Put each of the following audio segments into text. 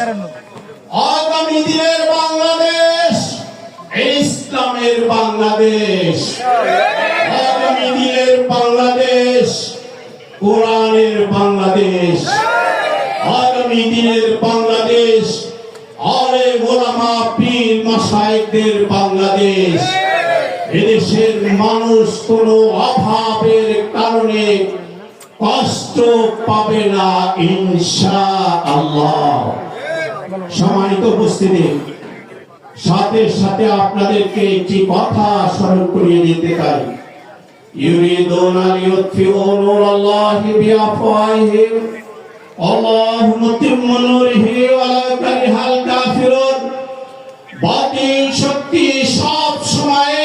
আগামী দিনের বাংলাদেশ ইসলামের বাংলাদেশ, আগামী দিনের বাংলাদেশ কোরআনের বাংলাদেশ, আগামী দিনের বাংলাদেশ আলেম ওলামা পীর মাশায়েখদের বাংলাদেশ। এদেশের মানুষ কোনো অভাবের কারণে কষ্ট পাবে না ইনশাআল্লাহ। সম্মানিত উপস্থিতি, সাথে সাথে আপনাদেরকে একটি কথা স্মরণ করিয়ে দিতে চাই। ইউরিদুনা লিইউতফিউ নূরাল্লাহি বিআফওয়াহিহিম আল্লাহু মুতিম্মু নূরিহি ওয়ালাউ কারিহাল কাফিরুন। বাতিল শক্তি সব সময়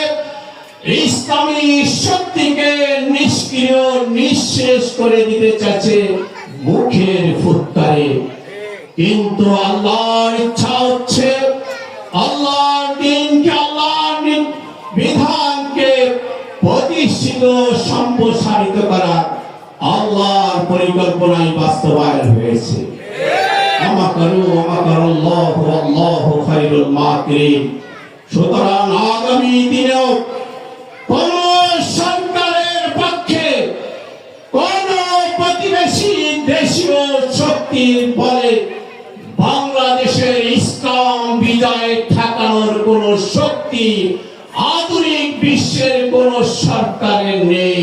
ইসলামী শক্তিকে নিষ্ক্রিয় নিঃশেষ করে দিতে চাচ্ছে মুখের ফুৎকারে, কিন্তু আল্লাহর ইচ্ছা হচ্ছে আল্লাহর দ্বীনকে, আল্লাহর বিধানকে প্রতিষ্ঠিত সম্প্রসারিত করা আল্লাহর পরিকল্পনায় বাস্তবায়ন হয়েছে। আমাকারুল্লাহু আল্লাহু খায়রুল মাকিরিন। সুতরাং আগামী দিনেও কোন সরকারের পক্ষে কোন প্রতিবেশী দেশীয় শক্তির বলে বাংলাদেশের ইসলাম বিজয় ঠেকানোর কোন শক্তি আধুনিক বিশ্বের কোন সরকারের নেই।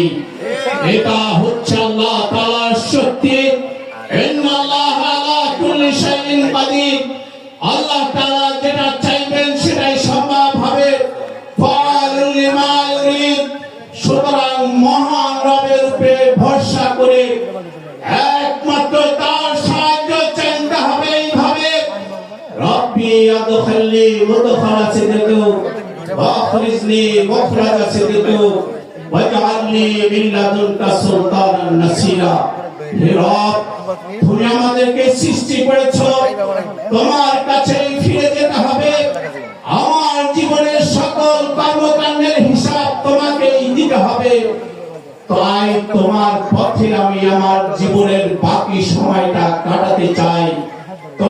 এটা হচ্ছে আল্লাহ তাআলার শক্তি। ইন্নাল্লাহ আলা কুল্লি শাইইন কাদির। আল্লাহ তাআলা যেটা চাইবেন সেটাই সম্ভব হবে। ফাআলুল লিমা ইউরিদ। সুতরাং মহান রবের উপরে ভরসা করে একমাত্র তার সাহায্য চাইতে হবে। এইভাবে রব্বি আদখিলনি মুদখালা সিদকি ওয়া আখরিজনি মুখরাজা সিদকি ওয়াজআলনি মিন লাদুনকা সুলতানান নাসিরা। হে রব, তুমি আমাদেরকে সৃষ্টি করেছো, তোমার কাছেই ফিরে যেতে হবে। আমার জীবনের সকল কর্মকাণ্ডের হিসাব তোমাকেই দিতে হবে। তাই তোমার পথে আমি আমার জীবনের বাকি সময়টা কাটাতে চাই।